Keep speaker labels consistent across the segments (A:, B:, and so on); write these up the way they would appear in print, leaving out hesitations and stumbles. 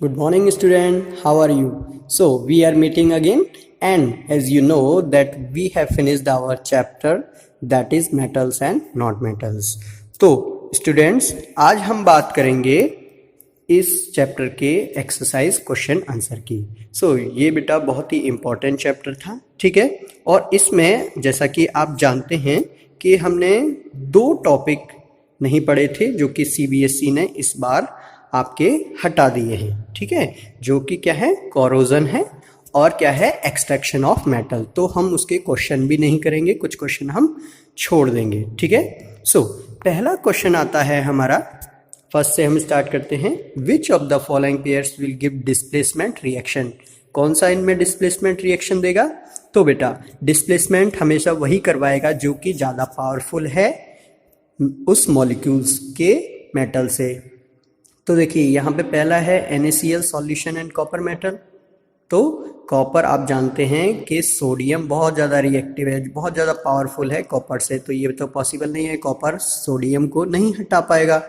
A: Good morning, student. How are you? So we are meeting again, and as you know that we have finished our chapter that is metals and not metals. तो students, आज हम बात करेंगे इस chapter के exercise question answer की। ये बेटा बहुत ही इम्पोर्टेंट चैप्टर था, ठीक है। और इसमें जैसा कि आप जानते हैं कि हमने दो टॉपिक नहीं पढ़े थे जो कि सीबीएसई ने इस बार आपके हटा दिए हैं, ठीक है। जो कि क्या है, कोरोजन है और क्या है, एक्सट्रैक्शन ऑफ मेटल। तो हम उसके क्वेश्चन भी नहीं करेंगे, कुछ क्वेश्चन हम छोड़ देंगे, ठीक है। पहला क्वेश्चन आता है हमारा, फर्स्ट से हम स्टार्ट करते हैं। Which of the following pairs will give displacement reaction? कौन सा इनमें डिस्प्लेसमेंट रिएक्शन देगा? तो बेटा डिस्प्लेसमेंट हमेशा वही करवाएगा जो कि ज़्यादा पावरफुल है उस मॉलिक्यूल्स के मेटल से। तो देखिए यहाँ पे पहला है NaCl solution and copper metal. तो कॉपर आप जानते हैं कि सोडियम बहुत ज़्यादा रिएक्टिव है, बहुत ज़्यादा पावरफुल है कॉपर से, तो ये तो पॉसिबल नहीं है, कॉपर सोडियम को नहीं हटा पाएगा।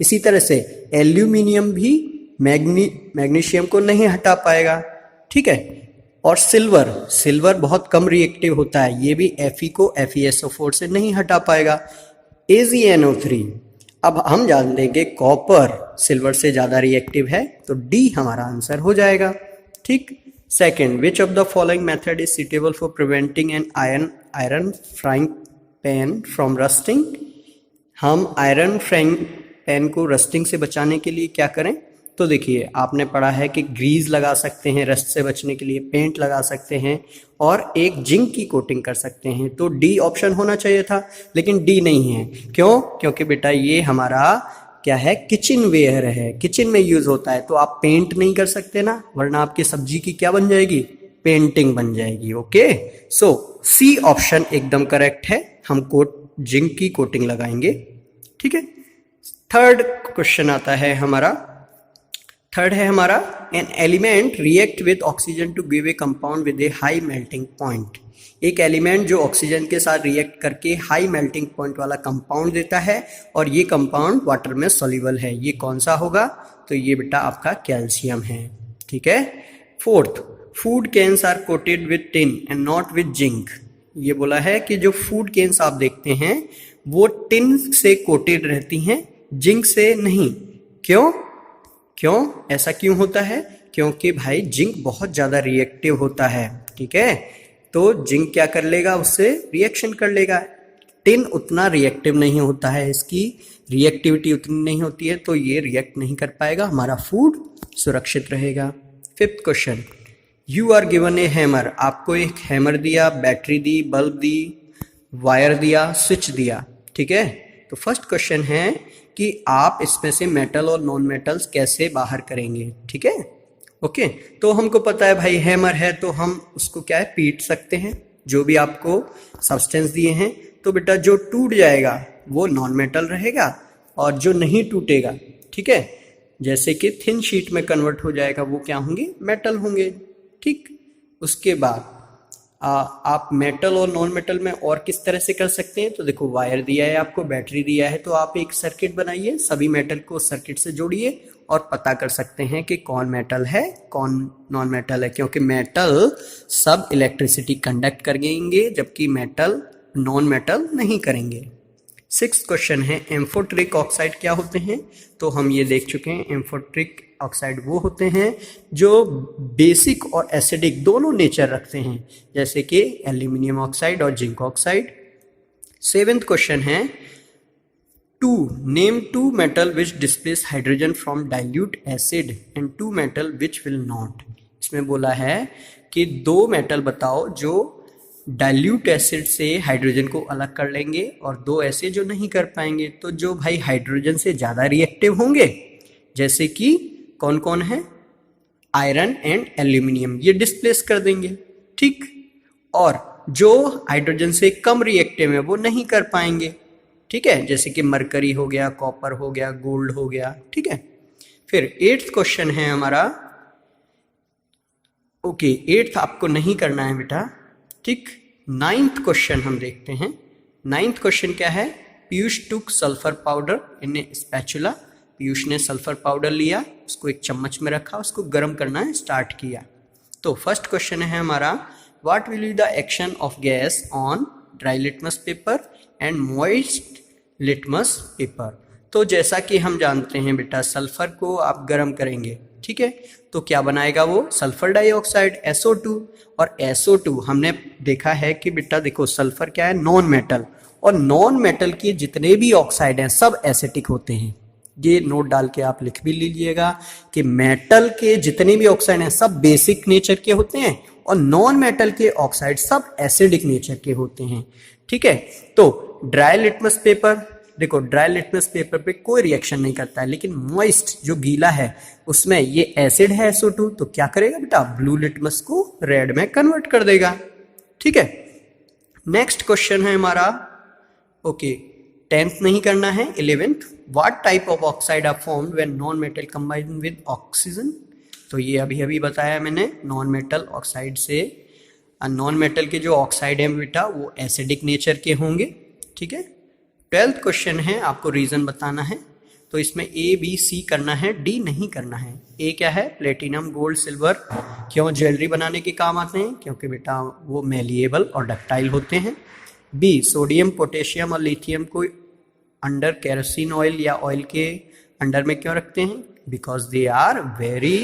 A: इसी तरह से एल्यूमिनियम भी मैग्नीशियम को नहीं हटा पाएगा, ठीक है। और सिल्वर बहुत कम रिएक्टिव होता है, ये भी Fe को FeSO4 से नहीं हटा पाएगा। AgNO3, अब हम जान लेंगे कॉपर सिल्वर से ज़्यादा रिएक्टिव है, तो डी हमारा आंसर हो जाएगा, ठीक। Second, which of the following method is suitable for preventing an iron frying pan from rusting? हम आयरन फ्राइंग पैन को रस्टिंग से बचाने के लिए क्या करें? तो देखिए आपने पढ़ा है कि ग्रीज लगा सकते हैं रस्ट से बचने के लिए, पेंट लगा सकते हैं और एक जिंक की कोटिंग कर सकते हैं। तो डी ऑप्शन होना चाहिए था, लेकिन डी नहीं है। क्यों? क्योंकि बेटा ये हमारा क्या है, किचन वेयर है, किचन में यूज होता है, तो आप पेंट नहीं कर सकते ना, वरना आपकी सब्जी की क्या बन जाएगी, पेंटिंग बन जाएगी। ओके, सी ऑप्शन एकदम करेक्ट है, हम जिंक की कोटिंग लगाएंगे, ठीक है। थर्ड क्वेश्चन आता है हमारा, थर्ड है हमारा, an element react with oxygen to give a compound with a high melting point. एक एलिमेंट जो ऑक्सीजन के साथ रिएक्ट करके हाई मेल्टिंग पॉइंट वाला कंपाउंड देता है और ये कंपाउंड वाटर में सॉल्युबल है, ये कौन सा होगा? तो ये बेटा आपका कैल्शियम है, ठीक है। Fourth, food cans are coated with tin and not with zinc. ये बोला है कि जो फूड कैन्स आप देखते हैं वो टिन से कोटेड रहती हैं, जिंक से नहीं। क्यों ऐसा क्यों होता है? क्योंकि भाई जिंक बहुत ज़्यादा रिएक्टिव होता है, ठीक है। तो जिंक क्या कर लेगा, उससे रिएक्शन कर लेगा। टिन उतना रिएक्टिव नहीं होता है, इसकी रिएक्टिविटी उतनी नहीं होती है, तो ये रिएक्ट नहीं कर पाएगा, हमारा फूड सुरक्षित रहेगा। Fifth question, you are given a hammer. आपको एक हैमर दिया, बैटरी दी, बल्ब दी, वायर दिया, स्विच दिया, ठीक है। तो फर्स्ट क्वेश्चन है कि आप इसमें से मेटल और नॉन मेटल्स कैसे बाहर करेंगे, ठीक है। ओके, तो हमको पता है भाई हैमर है तो हम उसको क्या है, पीट सकते हैं जो भी आपको सब्सटेंस दिए हैं। तो बेटा जो टूट जाएगा वो नॉन मेटल रहेगा और जो नहीं टूटेगा, ठीक है, जैसे कि थिन शीट में कन्वर्ट हो जाएगा, वो क्या होंगे, मेटल होंगे, ठीक। उसके बाद आप मेटल और नॉन मेटल में और किस तरह से कर सकते हैं? तो देखो वायर दिया है आपको, बैटरी दिया है, तो आप एक सर्किट बनाइए, सभी मेटल को सर्किट से जोड़िए और पता कर सकते हैं कि कौन मेटल है कौन नॉन मेटल है, क्योंकि मेटल सब इलेक्ट्रिसिटी कंडक्ट करेंगे जबकि मेटल नॉन मेटल नहीं करेंगे। सिक्स्थ क्वेश्चन है, एम्फोटेरिक ऑक्साइड क्या होते हैं? तो हम ये देख चुके हैं, एम्फोटेरिक ऑक्साइड वो होते हैं जो बेसिक और एसिडिक दोनों नेचर रखते हैं, जैसे कि एल्यूमिनियम ऑक्साइड और जिंक ऑक्साइड। सेवेंथ क्वेश्चन है, name two metal which displace hydrogen from dilute acid and two metal which will not. इसमें बोला है कि दो मेटल बताओ जो डाइल्यूट एसिड से हाइड्रोजन को अलग कर लेंगे और दो ऐसे जो नहीं कर पाएंगे। तो जो भाई हाइड्रोजन से ज़्यादा रिएक्टिव होंगे, जैसे कि कौन कौन है, आयरन एंड एल्यूमिनियम, ये डिस्प्लेस कर देंगे, ठीक। और जो हाइड्रोजन से कम रिएक्टिव है वो नहीं कर पाएंगे, ठीक है, जैसे कि मरकरी हो गया, कॉपर हो गया, गोल्ड हो गया, ठीक है। फिर एट्थ क्वेश्चन है हमारा, ओके एट्थ आपको नहीं करना है बेटा, ठीक। नाइन्थ क्वेश्चन हम देखते हैं। नाइन्थ क्वेश्चन क्या है, पीयूष टुक सल्फर पाउडर इन ए स्पैचुला पीयूष ने सल्फर पाउडर लिया, उसको एक चम्मच में रखा, उसको गर्म करना स्टार्ट किया। तो फर्स्ट क्वेश्चन है हमारा, what will be the action of gas on dry litmus paper and moist litmus paper. तो जैसा कि हम जानते हैं बेटा, सल्फर को आप गर्म करेंगे, ठीक है, तो क्या बनाएगा वो, सल्फर डाइऑक्साइड SO2। और SO2 हमने देखा है कि बेटा देखो सल्फर क्या है, नॉन मेटल, और नॉन मेटल के जितने भी ऑक्साइड हैं सब एसिटिक होते हैं। ये नोट डाल के आप लिख भी लीजिएगा कि मेटल के जितने भी ऑक्साइड हैं सब बेसिक नेचर के होते हैं और नॉन मेटल के ऑक्साइड सब एसिडिक नेचर के होते हैं, ठीक है। तो ड्राई लिटमस पेपर, देखो ड्राई लिटमस पेपर पे कोई रिएक्शन नहीं करता है, लेकिन मॉइस्ट जो गीला है उसमें ये एसिड है SO2, तो क्या करेगा बेटा, ब्लू लिटमस को रेड में कन्वर्ट कर देगा, ठीक है। नेक्स्ट क्वेश्चन है हमारा, ओके 10th नहीं करना है, 11th, what type of oxide are formed when non metal combine with oxygen. तो ये अभी अभी बताया मैंने, नॉन मेटल ऑक्साइड से, नॉन मेटल के जो ऑक्साइड हैं बेटा वो एसिडिक नेचर के होंगे, ठीक है। 12th क्वेश्चन है, आपको रीजन बताना है, तो इसमें A B C करना है, D नहीं करना है। A क्या है, प्लेटिनम गोल्ड सिल्वर, क्यों ज्वेलरी बनाने के काम आते हैं, क्योंकि बेटा वो मेलिएबल और डक्टाइल होते हैं। B सोडियम पोटेशियम और लिथियम को अंडर केरोसिन ऑयल या ऑयल के अंडर में क्यों रखते हैं, because they are very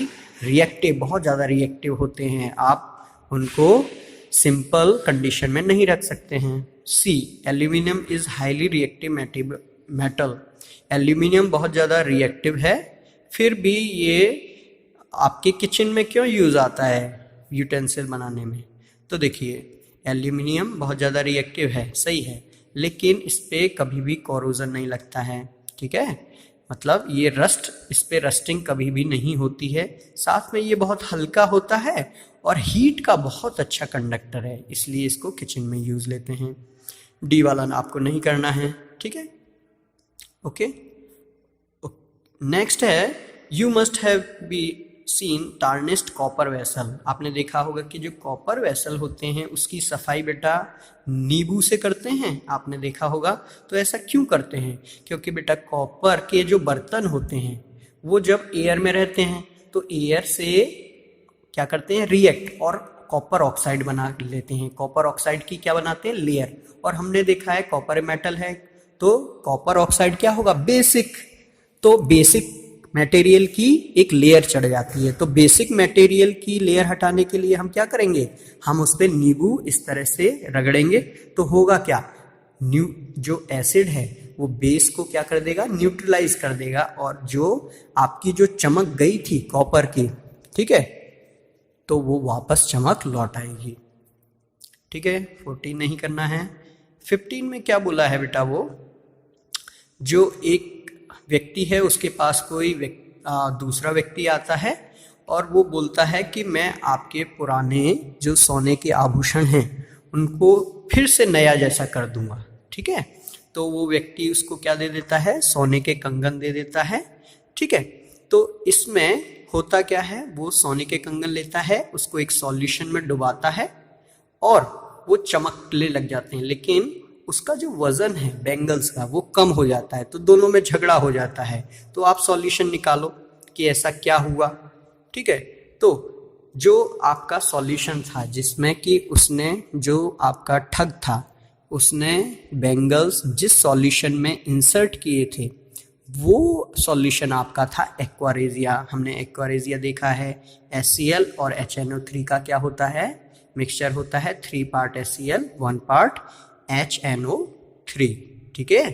A: reactive, बहुत ज़्यादा रिएक्टिव होते हैं, आप उनको सिंपल कंडीशन में नहीं रख सकते हैं। C aluminium is highly reactive metal, aluminium बहुत ज़्यादा रिएक्टिव है, फिर भी ये आपके किचन में क्यों यूज़ आता है यूटेंसिल बनाने में। तो देखिए एल्यूमिनियम बहुत ज़्यादा रिएक्टिव है, सही है, लेकिन इस पर कभी भी कोरोजन नहीं लगता है, ठीक है, मतलब ये रस्ट, इस पर रस्टिंग कभी भी नहीं होती है, साथ में ये बहुत हल्का होता है और हीट का बहुत अच्छा कंडक्टर है, इसलिए इसको किचन में यूज़ लेते हैं। डी वाला आपको नहीं करना है, ठीक है, ओके। नेक्स्ट है, you must have be seen tarnished copper vessel. आपने देखा होगा कि जो कॉपर वेसल होते हैं उसकी सफाई बेटा नींबू से करते हैं, आपने देखा होगा। तो ऐसा क्यों करते हैं, क्योंकि बेटा कॉपर के जो बर्तन होते हैं वो जब एयर में रहते हैं तो एयर से क्या करते हैं, रिएक्ट और कॉपर ऑक्साइड बना लेते हैं। कॉपर ऑक्साइड की क्या बनाते हैं, लेयर, और हमने देखा है कॉपर मेटल है तो कॉपर ऑक्साइड क्या होगा, बेसिक, तो बेसिक मटेरियल की एक लेयर चढ़ जाती है, तो बेसिक मटेरियल की लेयर हटाने के लिए हम क्या करेंगे, हम उस पर नींबू इस तरह से रगड़ेंगे, तो होगा क्या, जो एसिड है वो बेस को क्या कर देगा, न्यूट्रलाइज कर देगा, और जो आपकी जो चमक गई थी कॉपर की, ठीक है, तो वो वापस चमक लौट आएगी, ठीक है। 14 नहीं करना है। 15 में क्या बोला है बेटा, वो जो एक व्यक्ति है उसके पास कोई दूसरा व्यक्ति आता है और वो बोलता है कि मैं आपके पुराने जो सोने के आभूषण हैं उनको फिर से नया जैसा कर दूंगा, ठीक है। तो वो व्यक्ति उसको क्या दे देता है, सोने के कंगन दे देता है, ठीक है। तो इसमें होता क्या है, वो सोने के कंगन लेता है, उसको एक सॉल्यूशन में डुबाता है और वो चमकने लग जाते हैं, लेकिन उसका जो वजन है बैंगल्स का वो कम हो जाता है, तो दोनों में झगड़ा हो जाता है। तो आप सॉल्यूशन निकालो कि ऐसा क्या हुआ, ठीक है। तो जो आपका सॉल्यूशन था जिसमें कि उसने, जो आपका ठग था उसने बैंगल्स जिस सॉल्यूशन में इंसर्ट किए थे वो सॉल्यूशन आपका था एक्वारेजिया। हमने एक्वारेजिया देखा है, HCl और HNO3 का क्या होता है, मिक्सचर होता है, 3 पार्ट HCl 1 पार्ट HNO3, ठीक है।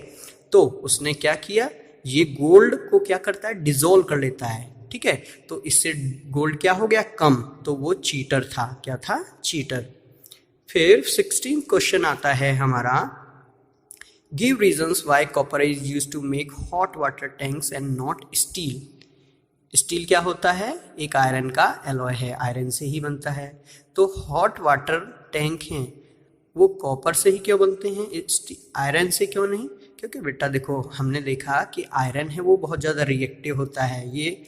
A: तो उसने क्या किया, ये गोल्ड को क्या करता है, डिसॉल्व कर लेता है, ठीक है। तो इससे गोल्ड क्या हो गया, कम, तो वो चीटर था, क्या था, चीटर। फिर 16 क्वेश्चन आता है हमारा, give reasons why copper is used to make hot water tanks and not steel. Steel क्या होता है, एक आयरन का एलॉय है, आयरन से ही बनता है। तो हॉट वाटर टैंक हैं वो कॉपर से ही क्यों बनते हैं, आयरन से क्यों नहीं, क्योंकि बेटा देखो हमने देखा कि आयरन है वो बहुत ज़्यादा रिएक्टिव होता है, ये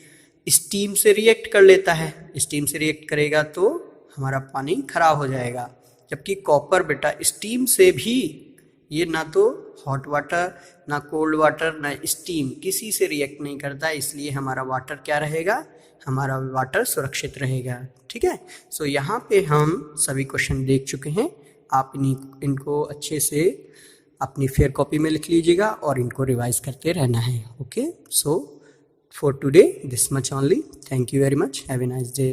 A: स्टीम से रिएक्ट कर लेता है, स्टीम से रिएक्ट करेगा तो हमारा पानी खराब हो जाएगा, जबकि कॉपर बेटा स्टीम से भी ये ना तो हॉट वाटर, ना कोल्ड वाटर, ना स्टीम, किसी से रिएक्ट नहीं करता, इसलिए हमारा वाटर क्या रहेगा, हमारा वाटर सुरक्षित रहेगा। ठीक है, सो यहाँ पे हम सभी क्वेश्चन देख चुके हैं। आप इनको अच्छे से अपनी फेयर कॉपी में लिख लीजिएगा और इनको रिवाइज करते रहना है। Okay, so for today this much only. Thank you very much. Have a nice day.